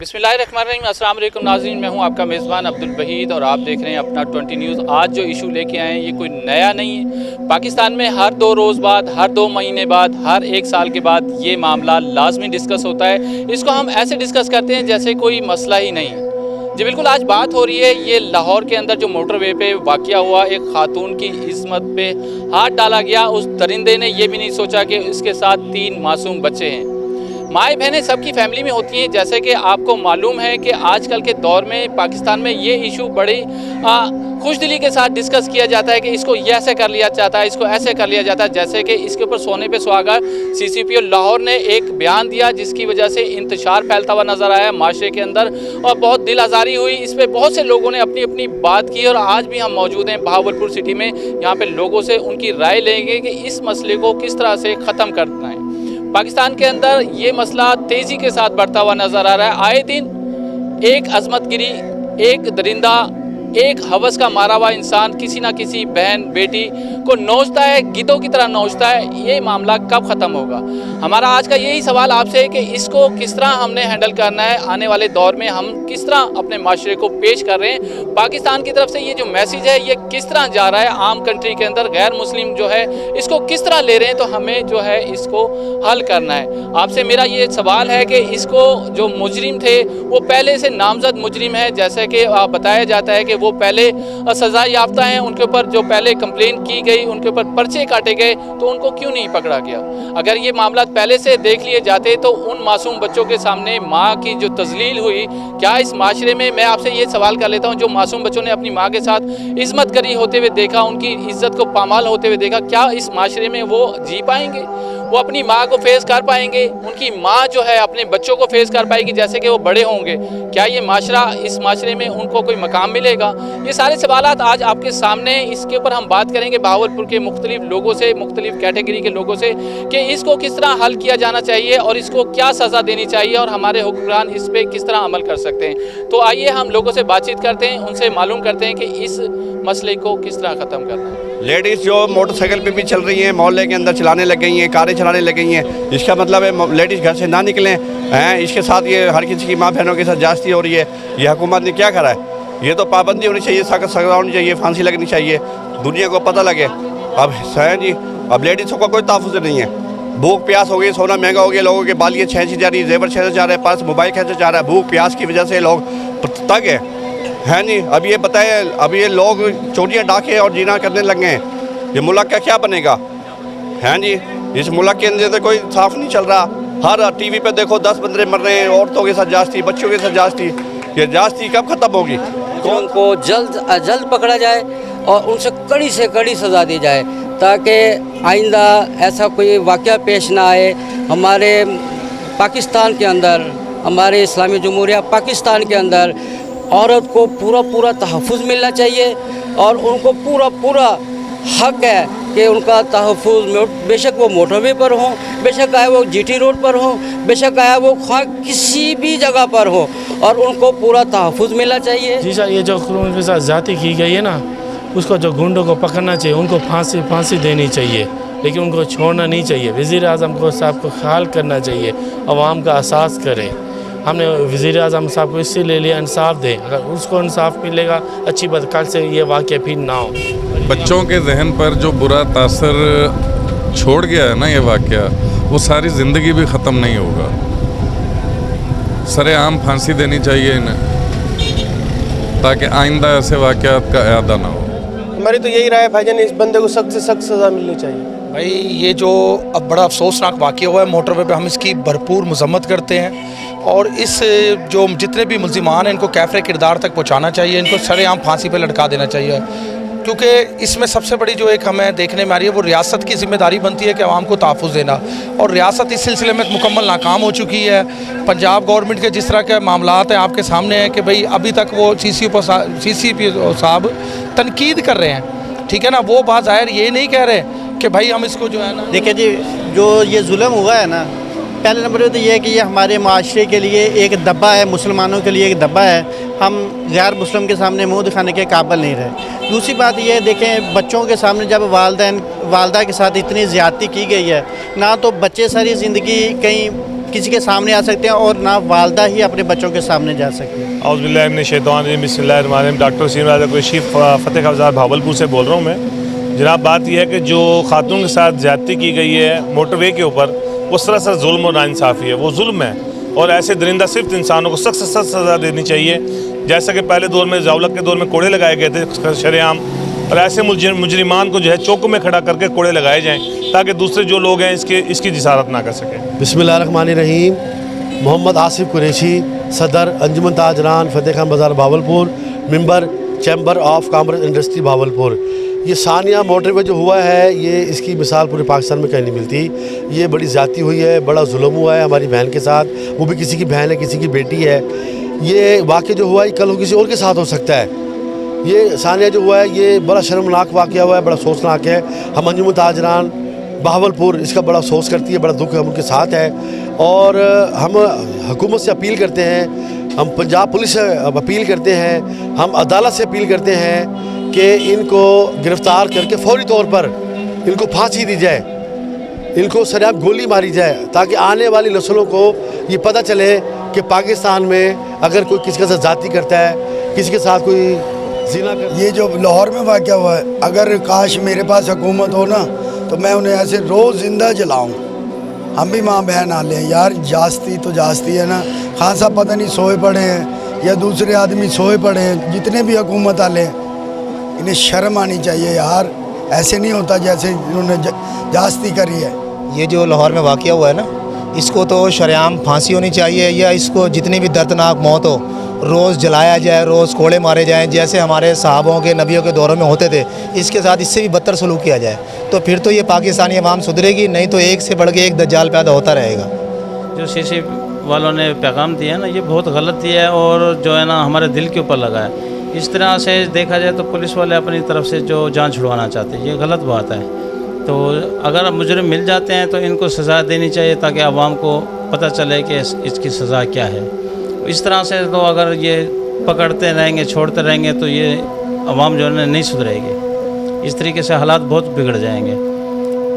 बिस्मिल्लाहिर्रहमानिर्रहीम। अस्सलाम वालेकुम नाज़रीन, मैं हूं आपका मेज़बान अब्दुल वहीद और आप देख रहे हैं अपना 20 न्यूज़। आज जो इशू लेके आए हैं ये कोई नया नहीं है। पाकिस्तान में हर 2 रोज़ बाद, हर 2 महीने बाद, हर 1 साल के बाद ये मामला लाजमी डिस्कस होता है। इसको हम ऐसे डिस्कस करते हैं जैसे कोई मसला ही नहीं है। जी बिल्कुल, आज बात हो रही है ये लाहौर के अंदर जो मोटरवे पे वाक़या हुआ, एक खातून की इस्मत पे हाथ डाला गया। उस दरिंदे ने ये भी नहीं सोचा कि इसके साथ 3 मासूम बच्चे हैं। माएँ बहनें सबकी फैमिली में होती हैं। जैसे कि आपको मालूम है कि आजकल के दौर में पाकिस्तान में ये इशू बड़ी खुशदिली के साथ डिस्कस किया जाता है कि इसको ये ऐसे कर लिया जाता है, इसको ऐसे कर लिया जाता है। जैसे कि इसके ऊपर सोने पे सुहागा CCPO लाहौर ने एक बयान दिया जिसकी वजह से इंतशार फैलता हुआ नज़र आया माशरे के अंदर और बहुत दिल आज़ारी हुई। इस पर बहुत से लोगों ने अपनी अपनी बात की और आज भी हम मौजूद हैं बहावलपुर सिटी में। यहाँ पर लोगों से उनकी राय लेंगे कि इस मसले को किस तरह से ख़त्म करना है। पाकिस्तान के अंदर ये मसला तेज़ी के साथ बढ़ता हुआ नज़र आ रहा है। आए दिन एक अजमतगिरी, एक दरिंदा, एक हवस का मारा हुआ इंसान किसी ना किसी बहन बेटी को नोचता है, गिद्धों की तरह नोचता है। ये मामला कब ख़त्म होगा? हमारा आज का यही सवाल आपसे है कि इसको किस तरह हमने हैंडल करना है। आने वाले दौर में हम किस तरह अपने माशरे को पेश कर रहे हैं। पाकिस्तान की तरफ से ये जो मैसेज है ये किस तरह जा रहा है आम कंट्री के अंदर। गैर मुस्लिम जो है इसको किस तरह ले रहे हैं, तो हमें जो है इसको हल करना है। आपसे मेरा ये सवाल है कि इसको जो मुजरिम थे वो पहले से नामजद मुजरिम है। जैसे कि बताया जाता है कि वो पहले सज़ा याफ्ता हैं, उनके ऊपर जो पहले कंप्लेन की गई उनके ऊपर पर्चे काटे गए, तो उनको क्यों नहीं पकड़ा गया? अगर ये मामला पहले से देख लिए जाते तो उन मासूम बच्चों के सामने माँ की जो तजलील हुई, क्या इस माशरे में, मैं आपसे ये सवाल कर लेता हूँ, जो मासूम बच्चों ने अपनी माँ के साथ इज़्ज़त करी होते हुए देखा, उनकी इज़्ज़त को पामाल होते हुए देखा, क्या इस माशरे में वो जी पाएंगे? वो अपनी माँ को फेस कर पाएंगे? उनकी माँ जो है अपने बच्चों को फेस कर पाएगी जैसे कि वो बड़े होंगे? क्या ये माशरा, इस माशरे में उनको कोई मकाम मिलेगा? ये सारे सवालात आज आपके सामने। इसके ऊपर हम बात करेंगे बहावलपुर के मुख्तलिफ लोगों से, मुख्तलिफ कैटेगरी के लोगों से कि इसको किस तरह हल किया जाना चाहिए और इसको क्या सज़ा देनी चाहिए और हमारे हुक्मरान इस पर किस तरह अमल कर सकते हैं। तो आइए हम लोगों से बातचीत करते हैं, उनसे मालूम करते हैं कि इस मसले को किस तरह ख़त्म करना है। लेडीज़ जो मोटरसाइकिल पे भी चल रही हैं, मोहल्ले के अंदर चलाने लग गई हैं, कारें चलाने लग गई हैं, इसका मतलब है लेडीज़ घर से ना निकलें हैं। इसके साथ ये हर किसी की माँ बहनों के साथ जास्ती हो रही है। ये हुकूमत ने क्या करा है? ये तो पाबंदी होनी चाहिए, सख्त सज़ा होनी चाहिए, फांसी लगनी चाहिए, दुनिया को पता लगे। अब है जी, अब लेडीज़ों का कोई तहफ़्फ़ुज़ नहीं है। भूख प्यास हो गई, सोना महंगा हो गया, लोगों के बालियाँ छींची जा रही है, जेवर छींचे जा रहे हैं, पर्स मोबाइल खींचा जा रहा है। भूख प्यास की वजह से लोग तंग हैं जी। अब ये बताए, अब ये लोग चोरियाँ डाके और जीना करने लग गए हैं। ये मुल्क का क्या बनेगा? हैं जी, इस मुल्क के अंदर तो कोई साफ नहीं चल रहा। हर टीवी पे देखो 10 बंदे मर रहे हैं, औरतों के साथ जास्ती, बच्चों के साथ जास्ती। ये जास्ती कब ख़त्म होगी? कौन को जल्द अज जल्द पकड़ा जाए और उनसे कड़ी से कड़ी सज़ा दी जाए ताकि आइंदा ऐसा कोई वाक़या पेश ना आए। हमारे पाकिस्तान के अंदर, हमारे इस्लामी जमहूरिया पाकिस्तान के अंदर औरत को पूरा तहफ़्फ़ुज़ मिलना चाहिए और उनको पूरा हक है कि उनका तहफ़्फ़ुज़, बेशक वो मोटरवे पर हों, बेशक आए वो GT रोड पर हों, बेशक आए वो किसी भी जगह पर हो, और उनको पूरा तहफ़्फ़ुज़ मिलना चाहिए। जी सर, ये जो उनके साथ ज़्यादती की गई है ना, उसको जो गुंडों को पकड़ना चाहिए, उनको फांसी देनी चाहिए, लेकिन उनको छोड़ना नहीं चाहिए। वज़ीर आज़म को साहब को ख्याल करना चाहिए, अवाम का एहसास करें। हमने वज़ीर आज़म साहब को इससे ले लिया, इंसाफ दें। अगर उसको इंसाफ मिलेगा अच्छी बात, कल से ये वाक़या फिर ना हो। बच्चों के जहन पर जो बुरा तासर छोड़ गया है ना ये वाक़या, वो सारी ज़िंदगी भी ख़त्म नहीं होगा। सरेआम फांसी देनी चाहिए इन्हें ताकि आइंदा ऐसे वाक़यात का इआदा ना हो। हमारी तो यही राय है भाईजान, इस बंदे को सख्त से सख्त सज़ा मिलनी चाहिए। भाई ये जो अब बड़ा अफसोसनाक वाक़या हुआ है मोटरवे पे, हम इसकी भरपूर मज़म्मत करते हैं और इस जो जितने भी मुल्ज़िमान हैं इनको कैफ़रे किरदार तक पहुँचाना चाहिए, इनको सरेआम फांसी पे लटका देना चाहिए। क्योंकि इसमें सबसे बड़ी जो एक हमें देखने में आ रही है वो रियासत की ज़िम्मेदारी बनती है कि आवाम को तहफ़्फ़ुज़ देना, और रियासत इस सिलसिले में मुकम्मल नाकाम हो चुकी है। पंजाब गवर्नमेंट के जिस तरह के मामलात हैं आपके सामने हैं कि भाई अभी तक वो CCPO साहब तनकीद कर रहे हैं, ठीक है ना, वो बात ज़ाहिर ये नहीं कह रहे कि भाई हम इसको जो है ना। देखिए जी, जो ये जुल्म हुआ है ना, पहले नंबर पर तो ये है कि ये हमारे माशरे के लिए एक दब्बा है, मुसलमानों के लिए एक दब्बा है। हम गैर मुस्लिम के सामने मुंह दिखाने के काबिल नहीं रहे। दूसरी बात ये देखें, बच्चों के सामने जब वालदा के साथ इतनी ज़्यादती की गई है ना, तो बच्चे सारी ज़िंदगी कहीं किसी के सामने आ सकते हैं और ना वालदा ही अपने बच्चों के सामने जा सकती है। औज़ुबिल्लाहिमिनश्शैतानिर्रजीम बिस्मिल्लाहिर्रहमानिर्रहीम। डॉक्टर सीम रशीद फ़तेह का बाज़ार भावलपुर से बोल रहा हूँ मैं। जनाब, बात यह है कि जो खातून के साथ ज़्यादती की गई है मोटरवे के ऊपर, वो सरासर जुल्म और नाइंसाफ़ी है, वो जुल्म है। और ऐसे दरिंदा सिर्फ इंसानों को सख्त से सख्त सज़ा देनी चाहिए। जैसा कि पहले दौर में ज़ावलक के दौर में कोड़े लगाए गए थे शरेआम, और ऐसे मुजरिमान को जो है चौकों में खड़ा करके कोड़े लगाए जाएँ ताकि दूसरे जो लोग हैं इसकी जिसारत ना कर सकें। बिस्मिल्लाहिर्रहमानिर्रहीम। मोहम्मद आसिफ कुरैशी, सदर अंजुमन ताजरान फ़तेह खान बाज़ार Bahawalpur, member chamber of commerce industry Bahawalpur. ये सानिया मोटरवे जो हुआ है, ये इसकी मिसाल पूरे पाकिस्तान में कहीं नहीं मिलती। ये बड़ी ज़्यादती हुई है, बड़ा जुल्म हुआ है हमारी बहन के साथ, वो भी किसी की बहन है, किसी की बेटी है। ये वाक़या जो हुआ है कल किसी और के साथ हो सकता है। ये सानिया जो हुआ है ये बड़ा शर्मनाक वाक़या हुआ है, बड़ा अफसोसनाक है। हम अंजुमन ताजरान बहावलपुर इसका बड़ा अफसोस करती है, बड़ा दुख हम उनके साथ है। और हम हुकूमत से अपील करते हैं, हम पंजाब पुलिस से अपील करते हैं, हम अदालत से अपील करते हैं कि इनको गिरफ़्तार करके फौरी तौर पर इनको फांसी दी जाए, इनको सरेआम गोली मारी जाए, ताकि आने वाली नस्लों को ये पता चले कि पाकिस्तान में अगर कोई किसी के साथ ज़्यादती करता है, किसी के साथ कोई ज़िना करता है। ये जो लाहौर में वाक़या हुआ है, अगर काश मेरे पास हुकूमत हो ना तो मैं उन्हें ऐसे रोज़ ज़िंदा जलाऊं। हम भी माँ बहन आ लें यार, जास्ती तो जास्ती है ना। खान साहब पता नहीं सोए पड़े हैं या दूसरे आदमी सोए पड़े हैं, जितने भी हुकूमत वाले इन्हें शर्म आनी चाहिए यार। ऐसे नहीं होता जैसे इन्होंने जास्ती करी है। ये जो लाहौर में वाक़या हुआ है ना, इसको तो शरेआम फांसी होनी चाहिए, या इसको जितनी भी दर्दनाक मौत हो रोज़ जलाया जाए, रोज़ कोड़े मारे जाएं, जैसे हमारे सहाबों के नबियों के दौरों में होते थे। इसके साथ इससे भी बदतर सलूक किया जाए तो फिर तो ये पाकिस्तानी अवाम सुधरेगी, नहीं तो एक से बढ़ के एक दज्जाल पैदा होता रहेगा। जो सीसी वालों ने पैगाम दिया ना, ये बहुत गलत दिया है और जो है ना हमारे दिल के ऊपर लगा है। इस तरह से देखा जाए तो पुलिस वाले अपनी तरफ से जो जान छुड़वाना चाहते हैं, ये गलत बात है। तो अगर मुजरिम मिल जाते हैं तो इनको सज़ा देनी चाहिए ताकि आवाम को पता चले कि इसकी सज़ा क्या है। इस तरह से तो अगर ये पकड़ते रहेंगे, छोड़ते रहेंगे तो ये आवाम जो है नहीं सुधरेगी। इस तरीके से हालात बहुत बिगड़ जाएंगे।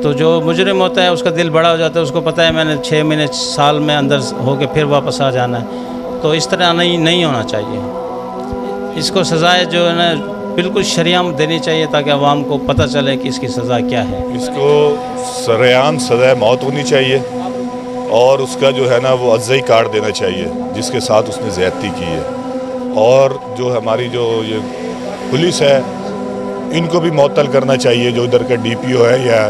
तो जो मुजरिम होता है उसका दिल बड़ा हो जाता है, उसको पता है मैंने 6 महीने साल में अंदर होके फिर वापस आ जाना है। तो इस तरह नहीं होना चाहिए। इसको सज़ाएँ जो है ना बिल्कुल शरीआम देनी चाहिए ताकि आवाम को पता चले कि इसकी सज़ा क्या है। इसको सरेआम सज़ा मौत होनी चाहिए और उसका जो है ना वो अज़्ज़ई कार्ड देना चाहिए जिसके साथ उसने ज़्यादती की है। और जो हमारी जो ये पुलिस है इनको भी मुअत्तल करना चाहिए, जो इधर का DPO है या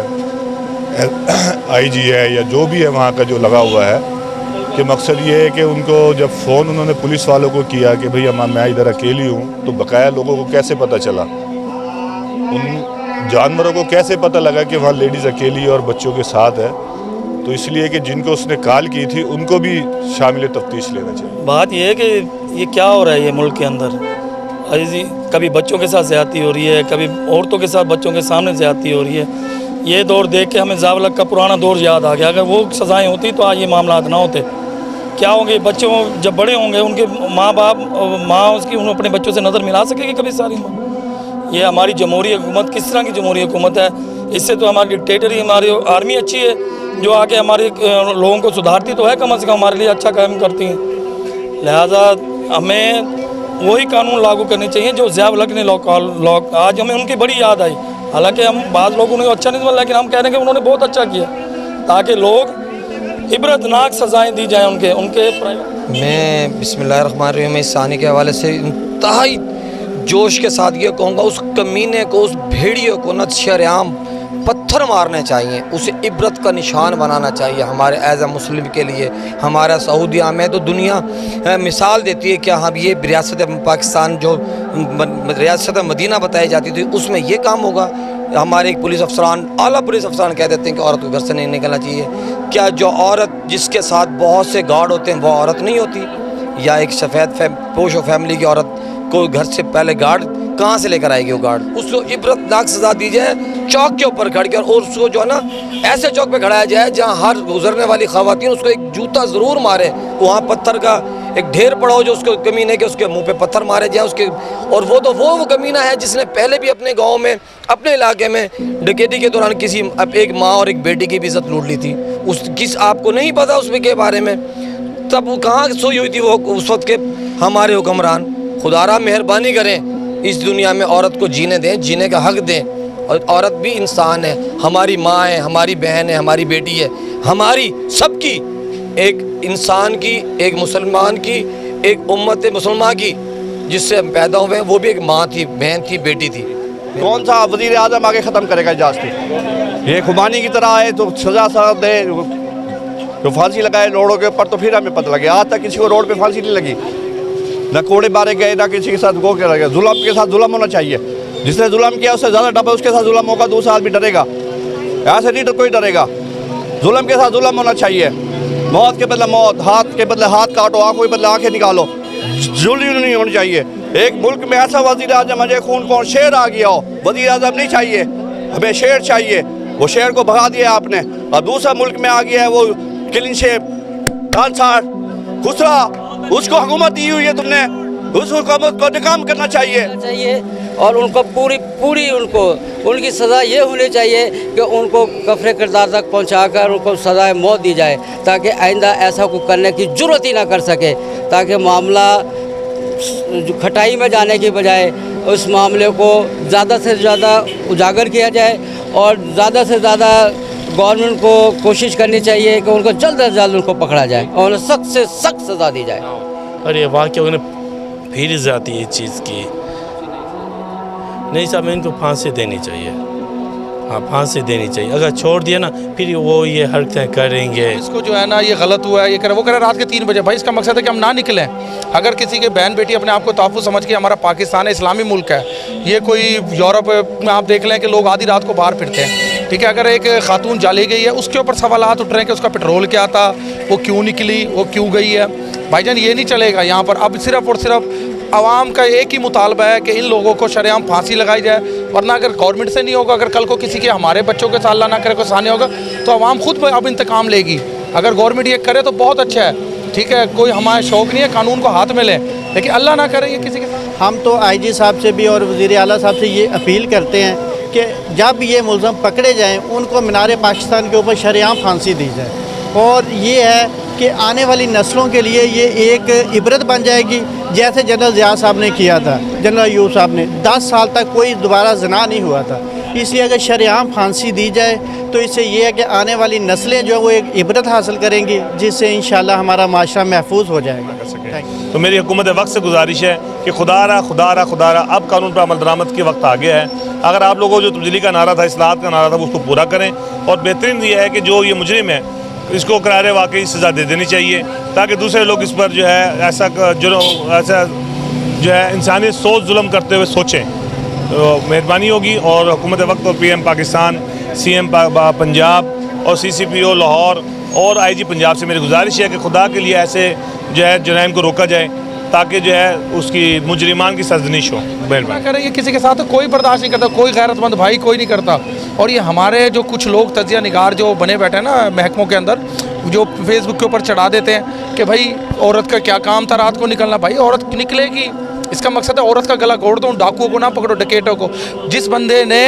IG है या जो भी है वहाँ का जो लगा हुआ है, कि मकसद ये है कि उनको जब फ़ोन उन्होंने पुलिस वालों को किया कि भैया मैं इधर अकेली हूँ, तो बकाया लोगों को कैसे पता चला, उन जानवरों को कैसे पता लगा कि वहाँ लेडीज़ अकेली और बच्चों के साथ है। तो इसलिए कि जिनको उसने कॉल की थी उनको भी शामिल तफ्तीश लेना चाहिए। बात यह है कि ये क्या हो रहा है ये मुल्क के अंदर, कभी बच्चों के साथ ज़्यादती हो रही है, कभी औरतों के साथ बच्चों के सामने ज़्यादती हो रही है। ये दौर देख के हमें ज़ावलक का पुराना दौर याद आ गया। अगर वो सज़ाएँ होती तो आज ये मामला ना होते। क्या होंगे बच्चों जब बड़े होंगे, उनके माँ बाप माँ उसकी उन अपने बच्चों से नज़र मिला सकेगी कभी सारी माँ? ये हमारी जमहूरी हुकूमत किस तरह की जमहूरी हुकूमत है? इससे तो हमारी डिक्टेटर ही, हमारी आर्मी अच्छी है जो आके हमारे लोगों को सुधारती तो है, कम से कम हमारे लिए अच्छा काम करती हैं। लिहाजा हमें वही कानून लागू करने चाहिए जो ज़ियाउल-हक ने आज हमें उनकी बड़ी याद आई। हालांकि हम बाज़ लोगों ने अच्छा नहीं समझा, लेकिन हम कह रहे हैं कि उन्होंने बहुत अच्छा किया ताकि लोग इबरतनाक सज़ाएँ दी जाएँ उनके मैं बिस्मिल्लाहिर्रहमानिर्रहीम इस सानी के हवाले से इंतहाई जोश के साथ ये कहूँगा, उस कमीने को, उस भेड़िए को न शरेआम पत्थर मारने चाहिए, उसे इबरत का निशान बनाना चाहिए हमारे एज़ अ मुस्लिम के लिए। हमारा सऊदीया में तो दुनिया मिसाल देती है कि हाँ ये रियासत पाकिस्तान जो रियासत मदीना बताई जाती थी उसमें ये काम होगा। हमारे एक पुलिस अफसरान, आला पुलिस अफसरान कह देते हैं कि औरत को घर से नहीं निकलना चाहिए। क्या जो औरत जिसके साथ बहुत से गार्ड होते हैं वो औरत नहीं होती? या एक सफ़ेद पोशो फैमिली की औरत को घर से पहले गार्ड कहाँ से लेकर आएगी वो गार्ड? उसको इबरतनाक सज़ा दी जाए, चौक के ऊपर खड़ के, और उसको जो है ना ऐसे चौक पे खड़ाया जाए जहाँ हर गुजरने वाली ख़वातीन उसको एक जूता ज़रूर मारे, वहाँ पत्थर का ایک ڈھیر پڑا ہو جو اس کو کمینے کے اس کے منہ پہ پتھر مارے جائیں اس کے. اور وہ تو وہ کمینہ ہے جس نے پہلے بھی اپنے گاؤں میں اپنے علاقے میں ڈکیتی کے دوران کسی ایک ماں اور ایک بیٹی کی بھی عزت لوٹ لی تھی. آپ کو نہیں پتا اس کے بارے میں؟ تب وہ کہاں سوئی ہوئی تھی وہ اس وقت کے ہمارے حکمران؟ خدا را مہربانی کریں اس دنیا میں عورت کو جینے دیں, جینے کا حق دیں. اور عورت بھی انسان ہے, ہماری ماں ہے, ہماری بہن ہے, ہماری بیٹی ہے, ہماری سب کی, ایک انسان کی, ایک مسلمان کی, ایک امت مسلمہ کی جس سے ہم پیدا ہوئے ہیں, وہ بھی ایک ماں تھی, بہن تھی, بیٹی تھی. کون سا وزیر اعظم آگے ختم کرے گا اجازتی؟ یہ خمانی کی طرح ہے تو سزا دے, جو پھانسی لگائے روڈوں کے اوپر تو پھر ہمیں پتہ لگے. آج تک کسی کو روڈ پہ پھانسی نہیں لگی, نہ کوڑے بارے گئے, نہ کسی کے ساتھ گو کیا گیا. ظلم کے ساتھ ظلم ہونا چاہیے. جس نے ظلم کیا اس سے زیادہ ڈبل اس کے ساتھ ظلم ہوگا, دوسرا آدمی ڈرے گا. ایسے نہیں تو کوئی ڈرے گا. ظلم کے ساتھ ظلم ہونا چاہیے. موت کے بدلے موت, ہاتھ کے بدلے ہاتھ کاٹو, آنکھوں کے بدلے آنکھیں نکالو. ظلم نہیں ہونی چاہیے. ایک ملک میں ایسا وزیر اعظم ہے خون کون شیر آ گیا ہو, وزیر اعظم نہیں چاہیے, ہمیں شیر چاہیے. وہ شیر کو بھگا دیا آپ نے, اور دوسرا ملک میں آ گیا ہے وہ کلین شیپ ڈانسر خسرا, اس کو حکومت دی ہوئی ہے تم نے. اس حکومت کو ناکام کرنا چاہیے. اور ان کو پوری ان کی سزا یہ ہونی چاہیے کہ ان کو کفر کردار تک پہنچا کر ان کو سزائے موت دی جائے, تاکہ آئندہ ایسا کو کرنے کی جرات ہی نہ کر سکے, تاکہ معاملہ کھٹائی میں جانے کی بجائے اس معاملے کو زیادہ سے زیادہ اجاگر کیا جائے. اور زیادہ سے زیادہ گورنمنٹ کو کوشش کرنی چاہیے کہ ان کو جلد از جلد ان کو پکڑا جائے اور سخت سے سخت سزا دی جائے. اور یہ واقعہ انہیں پھر جاتی ہے اس چیز کی. نہیں صاحب, ان کو پھانسی دینی چاہیے. ہاں, پھانسی دینی چاہیے. اگر چھوڑ دیا نا پھر وہ یہ حرکتیں کریں گے. اس کو جو ہے نا یہ غلط ہوا ہے, یہ کرے وہ کرے رات کے 3 بجے. بھائی اس کا مقصد ہے کہ ہم نہ نکلیں. اگر کسی کے بہن بیٹی اپنے آپ کو تحفظ سمجھ کے, ہمارا پاکستان ہے اسلامی ملک ہے, یہ کوئی یورپ میں آپ دیکھ لیں کہ لوگ آدھی رات کو باہر پھرتے ہیں, ٹھیک ہے. اگر ایک خاتون جالی گئی ہے اس کے اوپر سوالات اٹھ رہے ہیں کہ اس کا پیٹرول کیا تھا, وہ کیوں نکلی, وہ کیوں گئی ہے. بھائی جان یہ نہیں چلے گا یہاں پر. اب صرف اور صرف عوام کا ایک ہی مطالبہ ہے کہ ان لوگوں کو شرعام پھانسی لگائی جائے. ورنہ اگر گورنمنٹ سے نہیں ہوگا, اگر کل کو کسی کے ہمارے بچوں کے ساتھ اللہ نہ کرے کوئی سامنے ہوگا, تو عوام خود اب انتقام لے گی. اگر گورنمنٹ یہ کرے تو بہت اچھا ہے, ٹھیک ہے. کوئی ہمارا شوق نہیں ہے قانون کو ہاتھ میں لیں, لیکن اللہ نہ کرے یہ کسی کے ساتھ. ہم تو آئی جی صاحب سے بھی اور وزیر اعلیٰ صاحب سے یہ اپیل کرتے ہیں کہ جب یہ ملزم پکڑے جائیں ان کو مینار پاکستان کے اوپر شرعام پھانسی دی جائے. اور یہ ہے کہ آنے والی نسلوں کے لیے یہ ایک عبرت بن جائے گی, جیسے جنرل ضیاء صاحب نے کیا تھا, جنرل ایوب صاحب نے 10 سال تک کوئی دوبارہ زنا نہیں ہوا تھا. اس لیے اگر شرعام پھانسی دی جائے تو اس سے یہ ہے کہ آنے والی نسلیں جو ہیں وہ ایک عبرت حاصل کریں گی, جس سے انشاءاللہ ہمارا معاشرہ محفوظ ہو جائے گا. تو میری حکومت وقت سے گزارش ہے کہ خدا را اب قانون پر عمل درآمد کے وقت آ گیا ہے. اگر آپ لوگوں جو تبدیلی کا نعرہ تھا, اصلاحات کا نعرہ تھا, وہ اس کو پورا کریں. اور بہترین یہ ہے کہ جو یہ مجرم ہے اس کو قرار واقعی سزا دے دینی چاہیے, تاکہ دوسرے لوگ اس پر جو ہے ایسا جو ہے انسانی سوچ ظلم کرتے ہوئے سوچیں. تو مہربانی ہوگی. اور حکومت وقت اور P M Pakistan, C M Punjab اور سی سی پی او لاہور اور آئی جی پنجاب سے میری گزارش ہے کہ خدا کے لیے ایسے جو ہے جرائم کو روکا جائے, تاکہ جو ہے اس کی مجرمان کی سرزنش ہو. کرے یہ کسی کے ساتھ کوئی برداشت نہیں کرتا, کوئی غیرت مند بھائی کوئی نہیں کرتا. اور یہ ہمارے جو کچھ لوگ تجزیہ نگار جو بنے بیٹھے ہیں نا محکموں کے اندر, جو فیس بک کے اوپر چڑھا دیتے ہیں کہ بھائی عورت کا کیا کام تھا رات کو نکلنا. بھائی عورت نکلے گی, اس کا مقصد ہے عورت کا گلا گھونٹ دو, ڈاکوؤں کو نہ پکڑو, ڈکیٹوں کو. جس بندے نے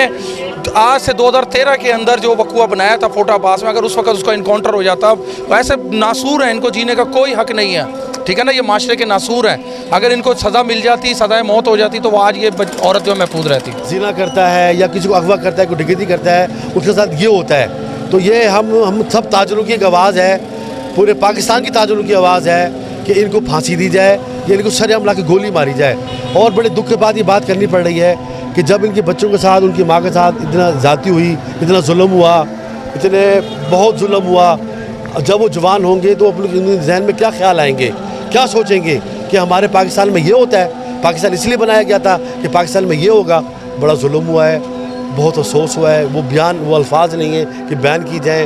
آج سے 2013 کے اندر جو وقوع بنایا تھا فوٹا پاس میں, اگر اس وقت اس کا انکاؤنٹر ہو جاتا, ویسے ناسور ہیں, ان کو جینے کا کوئی حق نہیں ہے, ٹھیک ہے نا. یہ معاشرے کے ناسور ہیں. اگر ان کو سزا مل جاتی, سزائے موت ہو جاتی, تو وہ آج یہ عورت جو محفوظ رہتی. زنا کرتا ہے یا کسی کو اغوا کرتا ہے, کوئی ڈکیتی کرتا ہے, اس کے ساتھ یہ ہوتا ہے. تو یہ ہم سب تاجروں کی ایک آواز ہے, پورے پاکستان کی تاجروں کی آواز ہے کہ ان کو پھانسی دی جائے یا ان کو شرعام لا کے گولی ماری جائے. اور بڑے دکھ کے بعد یہ بات کرنی پڑ رہی ہے کہ جب ان کے بچوں کے ساتھ, ان کی ماں کے ساتھ اتنا زیادتی ہوئی, اتنا ظلم ہوا, اتنے بہت ظلم ہوا, جب وہ جوان ہوں گے تو اپنے ذہن میں کیا خیال آئیں گے, کیا سوچیں گے کہ ہمارے پاکستان میں یہ ہوتا ہے. پاکستان اس لیے بنایا گیا تھا کہ پاکستان میں یہ ہوگا. بڑا ظلم ہوا ہے, بہت افسوس ہوا ہے. وہ الفاظ نہیں ہیں کہ بیان کی جائیں.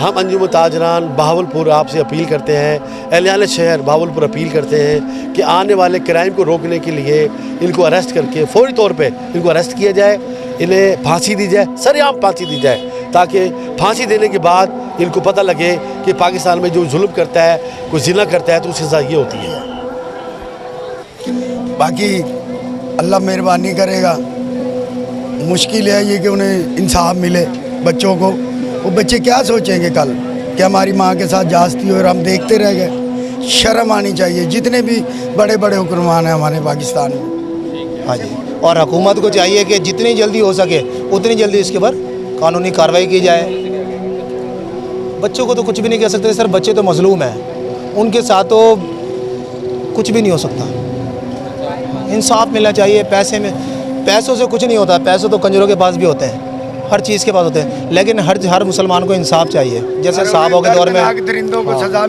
ہم انجمن تاجران بہاولپور آپ سے اپیل کرتے ہیں, اہلِ شہر بہاولپور اپیل کرتے ہیں کہ آنے والے کرائم کو روکنے کے لیے ان کو اریسٹ کر کے فوری طور پہ ان کو اریسٹ کیا جائے, انہیں پھانسی دی جائے, سرعام پھانسی دی جائے, تاکہ پھانسی دینے کے بعد ان کو پتہ لگے کہ پاکستان میں جو ظلم کرتا ہے, کوئی زنا کرتا ہے, تو اس کی سزا یہ ہوتی ہے. बाकी अल्लाह मेहरबानी करेगा। मुश्किल है ये कि उन्हें इंसाफ मिले बच्चों को। वो बच्चे क्या सोचेंगे कल कि हमारी माँ के साथ जास्ती हो और हम देखते रह गए। शर्म आनी चाहिए जितने भी बड़े बड़े हुक्मरान हैं हमारे पाकिस्तान में। हाँ जी, और हुकूमत को चाहिए कि जितनी जल्दी हो सके उतनी जल्दी इसके ऊपर कानूनी कार्रवाई की जाए। बच्चों को तो कुछ भी नहीं कह सकते सर, बच्चे तो मजलूम हैं, उनके साथ तो कुछ भी नहीं हो सकता। इंसाफ मिलना चाहिए। पैसों से कुछ नहीं होता, पैसों तो कंजरों के पास भी होते हैं, हर चीज़ के पास होते हैं, लेकिन हर मुसलमान को इंसाफ चाहिए। जैसे साहबों के दौर में दरिंदों को सज़ा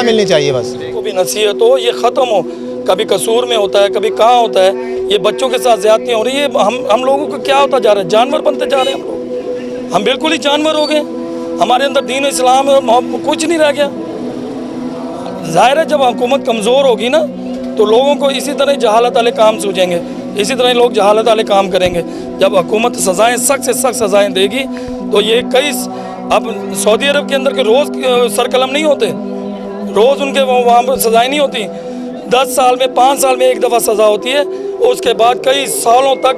मिलनी चाहिए बस। को भी नसीहत हो, ये ख़त्म हो। कभी कसूर में होता है, कभी कहाँ होता है, ये बच्चों के साथ ज़्यादतियाँ हो रही है। हम लोगों को क्या होता जा रहा है, जानवर बनते जा रहे हैं हम लोग। हम बिल्कुल ही जानवर हो गए, हमारे अंदर दीन इस्लाम कुछ नहीं रह गया। ज़ाहिर है जब हुकूमत कमज़ोर होगी ना तो लोगों को इसी तरह जहालत वाले काम सूझेंगे, इसी तरह लोग जहालत वाले काम करेंगे। जब हुकूमत सज़ाएँ सख्त से सख्त सज़ाएँ देगी तो ये कई, अब सऊदी अरब के अंदर के रोज़ सरकलम नहीं होते, रोज़ उनके वहाँ पर सज़ाएँ नहीं होती। 10 साल में 5 साल में एक दफ़ा सज़ा होती है, उसके बाद कई सालों तक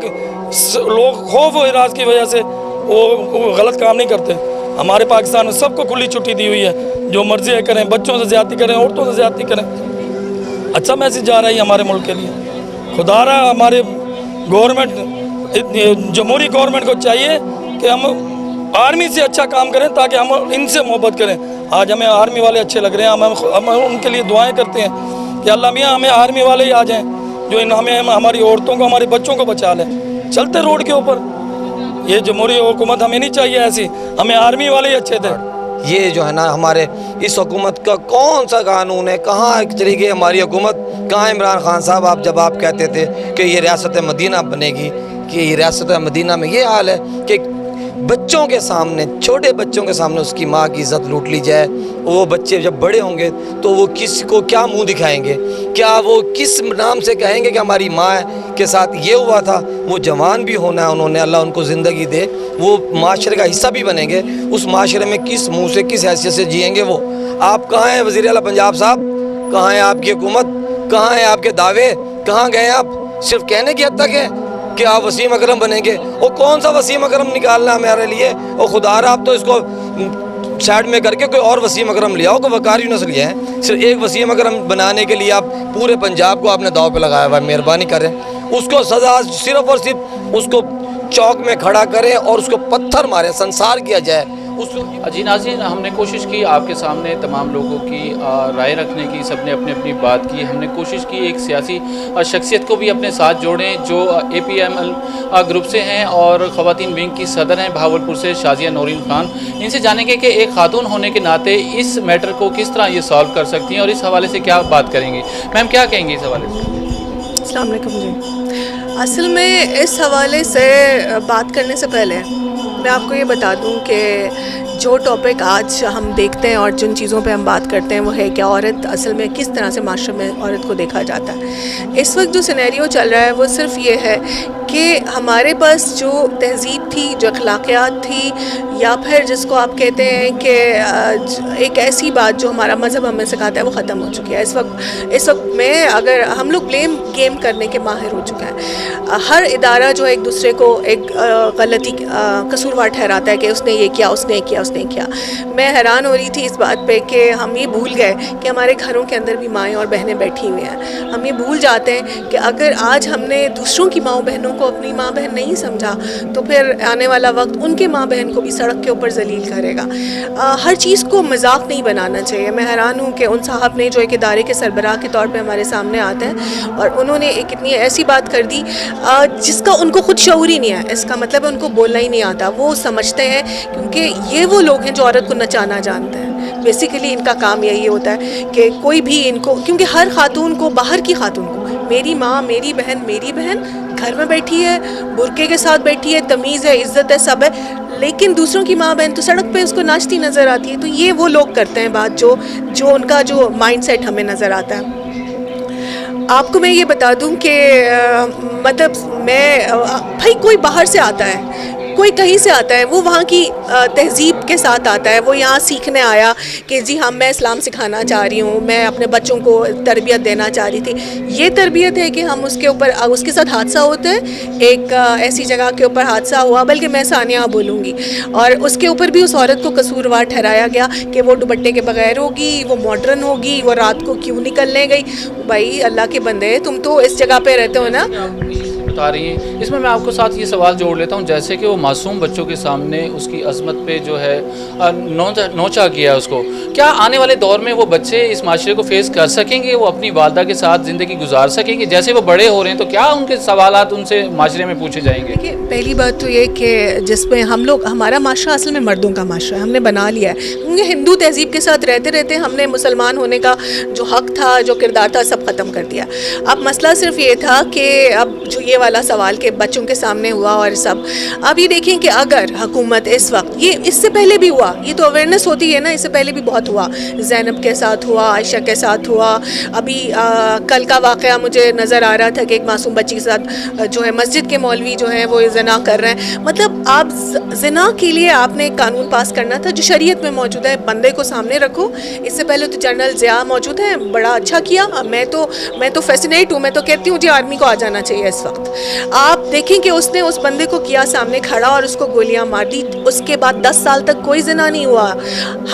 लोग खौफ व इराज की वजह से वो गलत काम नहीं करते। हमारे पाकिस्तान में सबको खुली छुट्टी दी हुई है, जो मर्जी है करें, बच्चों से ज़्यादती करें, औरतों से ज़्यादती करें। अच्छा मैसेज जा रहा है हमारे मुल्क के लिए। खुदा रहा हमारे गवर्नमेंट, जमहूरी गवर्नमेंट को चाहिए कि हम आर्मी से अच्छा काम करें ताकि हम इनसे मोहब्बत करें। आज हमें आर्मी वाले अच्छे लग रहे हैं, हम उनके लिए दुआएं करते हैं कि अल्लाह मियाँ हमें आर्मी वाले ही आ जाएं जो हमें हमारी औरतों को, हमारे बच्चों को बचा लें। चलते रोड के ऊपर, ये जमहूरी हुकूमत हमें नहीं चाहिए ऐसी, हमें आर्मी वाले ही अच्छे थे। ये जो है ना हमारे इस हुकूमत का कौन सा कानून है, कहाँ चली गई हमारी हुकूमत, कहाँ इमरान खान साहब आप जब आप कहते थे कि ये रियासत मदीना बनेगी, कि ये रियासत मदीना में ये हाल है कि बच्चों के सामने, छोटे बच्चों के सामने उसकी माँ की इज़्ज़त लूट ली जाए। वो बच्चे जब बड़े होंगे तो वो किस को क्या मुंह दिखाएंगे, क्या वो किस नाम से कहेंगे कि हमारी माँ के साथ ये हुआ था। वो जवान भी होना है उन्होंने, अल्लाह उनको ज़िंदगी दे, वो माशरे का हिस्सा भी बनेंगे। उस माशरे में किस मुँह से, किस हैसियत से जिएंगे वो। आप कहाँ हैं वज़ीर आला पंजाब साहब, कहाँ है आपकी हुकूमत, कहाँ हैं आपके दावे, कहाँ गए आप? सिर्फ कहने की हद तक है कि आप वसीम अकरम बनेंगे। और कौन सा वसीम अकरम निकालना है हमारे लिए? और खुदा रहा आप तो इसको साइड में करके कोई और वसीम अकरम ले आओ, कोई वकार यूनुस लिए हैं। सिर्फ एक वसीम अकरम बनाने के लिए आप पूरे पंजाब को आपने दाव पे लगाया हुआ है। मेहरबानी करें, उसको सज़ा सिर्फ और सिर्फ उसको चौक में खड़ा करें और उसको पत्थर मारें, संसार किया जाए। जी नाज़रीन, हमने कोशिश की आपके सामने तमाम लोगों की राय रखने की, सबने अपनी अपनी बात की। हमने कोशिश की एक सियासी शख्सियत को भी अपने साथ जोड़ें जो APML ग्रुप से हैं और ख़वातीन विंग की सदर हैं भावलपुर से शाजिया नौरीन खान। इनसे जानेंगे कि एक खातून होने के नाते इस मैटर को किस तरह ये सॉल्व कर सकती हैं और इस हवाले से क्या बात करेंगी। मैम क्या कहेंगी इस हवाले से? अस्सलाम वालेकुम जी। असल में इस हवाले से बात करने से पहले मैं आपको ये बता दूं कि जो टॉपिक आज हम देखते हैं और जिन चीज़ों पे हम बात करते हैं वो है कि औरत असल में किस तरह से माशरे में औरत को देखा जाता है। इस वक्त जो सिनेरियो चल रहा है वो सिर्फ ये है कि हमारे पास जो तहज़ीब थी, जो अखलाकियात थी, या फिर जिसको आप कहते हैं कि एक ऐसी बात जो हमारा मज़हब हमें सिखाता है वो ख़त्म हो चुकी है। इस वक्त में अगर हम लोग ब्लेम गेम करने के माहिर हो चुके हैं। हर इदारा जो है एक दूसरे को एक गलती कसूरवार ठहराता है कि उसने ये किया, उसने किया, उसने किया। मैं हैरान हो रही थी इस बात पे कि हम ये भूल गए कि हमारे घरों के अंदर भी माएँ और बहनें बैठी हुई हैं। हम ये भूल जाते हैं कि अगर आज हमने दूसरों की माँ बहनों को अपनी माँ बहन नहीं समझा तो फिर आने वाला वक्त उनके माँ बहन को भी सड़क के ऊपर जलील करेगा। हर चीज़ को मजाक नहीं बनाना चाहिए। मैं हैरान हूँ कि उन साहब ने जो एक इदारे के सरबराह के तौर पे हमारे सामने आते हैं और उन्होंने एक इतनी ऐसी बात कर दी जिसका उनको खुद शऊर ही नहीं है। इसका मतलब है उनको बोलना ही नहीं आता। वो समझते हैं क्योंकि ये वो लोग हैं जो औरत को नचाना जानते हैं। बेसिकली इनका काम यही होता है कि कोई भी इनको, क्योंकि हर खातून को, बाहर की खातून को, मेरी माँ, मेरी बहन घर में बैठी है, बुरके के साथ बैठी है, तमीज़ है, इज़्ज़त है, सब है, लेकिन दूसरों की माँ बहन तो सड़क पे उसको नाचती नज़र आती है। तो ये वो लोग करते हैं बात जो उनका जो माइंडसेट हमें नज़र आता है। आपको मैं ये बता दूं कि मतलब मैं भाई कोई बाहर से आता है, کوئی کہیں سے آتا ہے, وہ وہاں کی تہذیب کے ساتھ آتا ہے, وہ یہاں سیکھنے آیا کہ جی ہم میں اسلام سکھانا چاہ رہی ہوں, میں اپنے بچوں کو تربیت دینا چاہ رہی تھی. یہ تربیت ہے کہ ہم اس کے اوپر, اس کے ساتھ حادثہ ہوتا ہے, ایک ایسی جگہ کے اوپر حادثہ ہوا, بلکہ میں ثانیہ بولوں گی, اور اس کے اوپر بھی اس عورت کو قصوروار ٹھہرایا گیا کہ وہ دوپٹے کے بغیر ہوگی, وہ ماڈرن ہوگی, وہ رات کو کیوں نکلنے گئی. بھائی اللہ کے بندے, تم تو اس جگہ پہ رہتے ہو نا. بتا رہی ہیں, اس میں آپ کو ساتھ یہ سوال جوڑ لیتا ہوں, جیسے کہ وہ معصوم بچوں کے سامنے اس کی عظمت پہ جو ہے نوچا کیا اس کو, کیا آنے والے دور میں وہ بچے اس معاشرے کو فیس کر سکیں گے, وہ اپنی والدہ کے ساتھ زندگی گزار سکیں گے؟ جیسے وہ بڑے ہو رہے ہیں تو کیا ان کے سوالات ان سے معاشرے میں پوچھے جائیں گے؟ دیکھیے, پہلی بات تو یہ کہ جس میں ہم لوگ, ہمارا معاشرہ اصل میں مردوں کا معاشرہ ہے, ہم نے بنا لیا ہے, کیونکہ ہندو تہذیب کے ساتھ رہتے رہتے ہم نے مسلمان ہونے کا جو حق تھا, جو کردار تھا, سب ختم کر دیا. اب مسئلہ صرف یہ تھا کہ اب جو یہ والا سوال کہ بچوں کے سامنے ہوا اور سب, اب یہ دیکھیں کہ اگر حکومت اس وقت, یہ اس سے پہلے بھی ہوا, یہ تو اویئرنیس ہوتی ہے نا, اس سے پہلے بھی بہت ہوا, زینب کے ساتھ ہوا, عائشہ کے ساتھ ہوا, ابھی کل کا واقعہ مجھے نظر آ رہا تھا کہ ایک معصوم بچی کے ساتھ جو ہے مسجد کے مولوی جو ہیں وہ زنا کر رہے ہیں. مطلب آپ زنا کے لیے آپ نے ایک قانون پاس کرنا تھا جو شریعت میں موجود ہے, بندے کو سامنے رکھو. اس سے پہلے تو جنرل ضیاء موجود ہیں, بڑا اچھا کیا, میں تو فیسینیٹ ہوں, میں تو کہتی ہوں جی آرمی کو آ جانا چاہیے اس وقت. آپ دیکھیں کہ اس نے اس بندے کو کیا سامنے کھڑا اور اس کو گولیاں مار دی, اس کے بعد 10 سال تک کوئی زنا نہیں ہوا.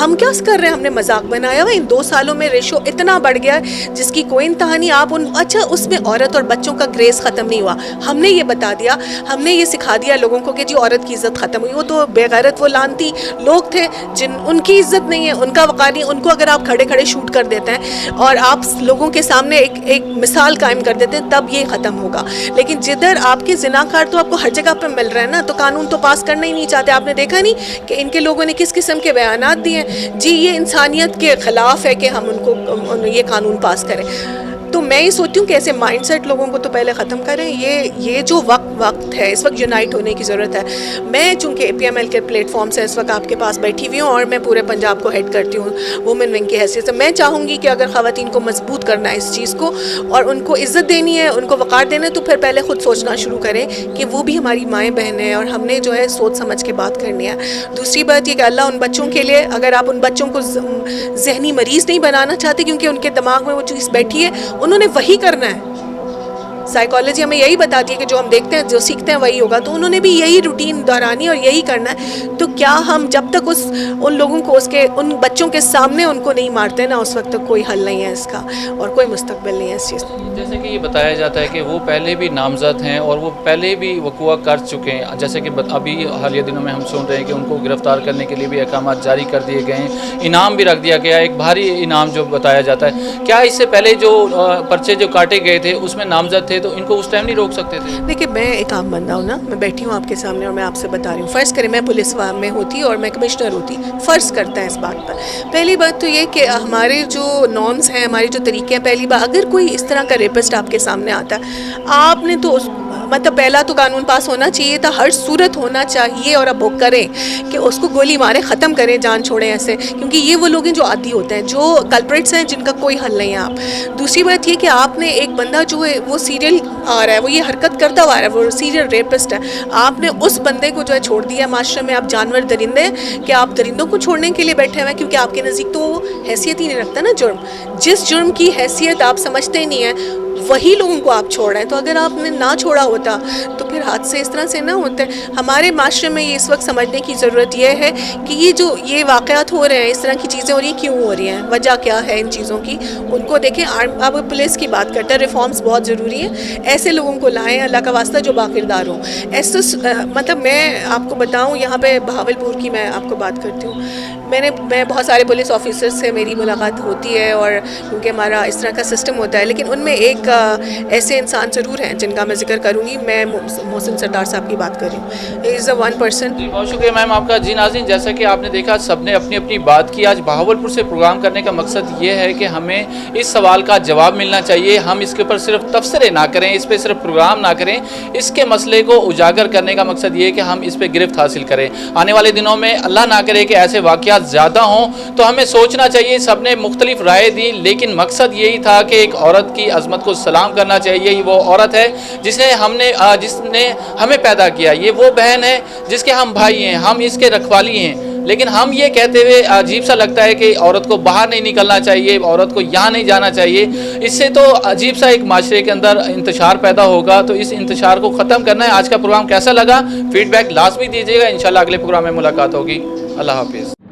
ہم کیا کر رہے ہیں, ہم نے مذاق بنایا ہوا. ان 2 سالوں میں ریشو اتنا بڑھ گیا جس کی کوئی انتہا نہیں. آپ اچھا اس میں عورت اور بچوں کا گریس ختم نہیں ہوا, ہم نے یہ بتا دیا, ہم نے یہ سکھا دیا لوگوں کو کہ جی عورت کی عزت ختم ہوئی. وہ تو بے غیرت, وہ لانتی لوگ تھے جن, ان کی عزت نہیں ہے, ان کا وقار نہیں, ان کو اگر آپ کھڑے کھڑے شوٹ کر دیتے ہیں اور آپ لوگوں کے سامنے ایک مثال قائم کر دیتے ہیں, تب یہ ختم ہوگا. لیکن جدھر آپ کے زناکار تو آپ کو ہر جگہ پہ مل رہے ہیں نا, تو قانون تو پاس کرنا ہی نہیں چاہتے. آپ نے دیکھا نہیں کہ ان کے لوگوں نے کس قسم کے بیانات دیے ہیں, جی یہ انسانیت کے خلاف ہے کہ ہم ان کو یہ قانون پاس کریں. تو میں یہ سوچتی ہوں کہ ایسے مائنڈ سیٹ لوگوں کو تو پہلے ختم کریں. یہ جو وقت ہے, اس وقت یونائٹ ہونے کی ضرورت ہے. میں چونکہ APML کے پلیٹ فارم سے اس وقت آپ کے پاس بیٹھی ہوئی ہوں اور میں پورے پنجاب کو ہیڈ کرتی ہوں وومن ونگ کی حیثیت سے, میں چاہوں گی کہ اگر خواتین کو مضبوط کرنا ہے اس چیز کو اور ان کو عزت دینی ہے, ان کو وقار دینا ہے, تو پھر پہلے خود سوچنا شروع کریں کہ وہ بھی ہماری مائیں بہنیں ہیں اور ہم نے جو ہے سوچ سمجھ کے بات کرنی ہے. دوسری بات یہ کہ اللہ ان بچوں کے لیے, اگر آپ ان بچوں کو ذہنی مریض نہیں بنانا چاہتے کیونکہ ان کے دماغ میں وہ چیز بیٹھی ہے, انہوں نے وہی کرنا ہے. سائیکالوجی ہمیں یہی بتاتی ہے کہ جو ہم دیکھتے ہیں, جو سیکھتے ہیں وہی ہوگا, تو انہوں نے بھی یہی روٹین دہرانی اور یہی کرنا ہے. تو کیا ہم جب تک ان لوگوں کو ان بچوں کے سامنے ان کو نہیں مارتے نا, اس وقت تک کوئی حل نہیں ہے اس کا اور کوئی مستقبل نہیں ہے اس چیز. جیسے کہ یہ بتایا جاتا ہے کہ وہ پہلے بھی نامزد ہیں اور وہ پہلے بھی وقوع کر چکے ہیں, جیسے کہ ابھی حالیہ دنوں میں ہم سن رہے ہیں کہ ان کو گرفتار کرنے کے لیے بھی احکامات جاری کر دیے گئے ہیں, انعام بھی رکھ دیا گیا, ایک بھاری انعام جو بتایا جاتا ہے. کیا اس سے پہلے جو پرچے جو کاٹے گئے تھے اس میں نامزد تھے, تو ان کو اس ٹائم نہیں روک سکتے تھے؟ دیکھیے میں ایک عام بندہ ہوں نا, میں بیٹھی ہوں آپ کے سامنے اور میں آپ سے بتا رہی ہوں. فرض کریں میں پولیس میں ہوتی اور میں کمشنر ہوتی, فرض کرتا ہے اس بات پر. پہلی بات تو یہ کہ ہمارے جو نارمز ہیں, ہمارے جو طریقے ہیں, پہلی بات اگر کوئی اس طرح کا ریپسٹ آپ کے سامنے آتا ہے, آپ نے تو مطلب پہلا تو قانون پاس ہونا چاہیے تھا, ہر صورت ہونا چاہیے, اور اب وہ کریں کہ اس کو گولی ماریں, ختم کریں, جان چھوڑیں ایسے, کیونکہ یہ وہ لوگ ہیں جو عادی ہوتے ہیں, جو کلپریٹس ہیں جن کا کوئی حل نہیں ہے. آپ دوسری بات یہ کہ آپ نے ایک بندہ جو ہے وہ سیریل آ رہا ہے, وہ یہ حرکت کرتا ہوا آ رہا ہے, وہ سیریل ریپسٹ ہے, آپ نے اس بندے کو جو ہے چھوڑ دیا معاشرے میں. آپ جانور درندے کہ آپ درندوں کو چھوڑنے کے لیے بیٹھے ہوئے ہیں, کیونکہ آپ کے نزدیک تو وہ حیثیت ہی نہیں رکھتا نا جرم. جس جرم کی حیثیت آپ سمجھتے ہی نہیں ہیں وہی لوگوں کو آپ چھوڑ رہے ہیں. تو اگر آپ نے نہ چھوڑا ہوتا تو پھر حادثے اس طرح سے نہ ہوتے. ہمارے معاشرے میں یہ اس وقت سمجھنے کی ضرورت یہ ہے کہ یہ واقعات ہو رہے ہیں, اس طرح کی چیزیں ہو رہی ہیں, کیوں ہو رہی ہیں, وجہ کیا ہے ان چیزوں کی, ان کو دیکھیں. اب پولیس کی بات کرتے ہیں, ریفارمز بہت ضروری ہیں, ایسے لوگوں کو لائیں اللہ کا واسطہ جو باکردار ہوں. ایسے مطلب میں آپ کو بتاؤں, یہاں پہ بہاولپور کی میں آپ کو بات کرتی ہوں, میں بہت سارے پولیس آفیسر سے میری ملاقات ہوتی ہے, اور کیونکہ ہمارا اس طرح کا سسٹم ہوتا ہے, لیکن ان میں ایک ایسے انسان ضرور ہیں جن کا میں ذکر کروں گی. میں محسن سردار صاحب کی بات کر رہی ہوں, ہی از اے ون پرسن. جی بہت شکریہ میم آپ کا. جی ناظرین, جیسا کہ آپ نے دیکھا سب نے اپنی اپنی بات کی. آج بہاولپور سے پروگرام کرنے کا مقصد یہ ہے کہ ہمیں اس سوال کا جواب ملنا چاہیے. ہم اس کے اوپر صرف تبصرے نہ کریں, اس پہ صرف پروگرام نہ کریں, اس کے مسئلے کو اجاگر کرنے کا مقصد یہ ہے کہ ہم اس پہ گرفت حاصل کریں. آنے والے دنوں میں اللہ نہ کرے کہ ایسے واقعات वाक़यात ज़्यादा हों तो हमें सोचना चाहिए। सब ने मुख्तलिफ राय दी, लेकिन मकसद यही था कि एक औरत की अज़मत को सलाम करना चाहिए। वो औरत है जिसने हमें पैदा किया, ये वो बहन है जिसके हम भाई हैं, हम इसके रखवाली हैं। लेकिन हम ये कहते हुए अजीब सा लगता है कि औरत को बाहर नहीं निकलना चाहिए, औरत को यहाँ नहीं जाना चाहिए। इससे तो अजीब सा एक माशरे के अंदर इंतशार पैदा होगा। तो इस इंतशार को ख़त्म करना है। आज का प्रोग्राम कैसा लगा, फीडबैक लाजमी दीजिएगा। इंशाल्लाह अगले प्रोग्राम में मुलाकात होगी। अल्लाह हाफिज़।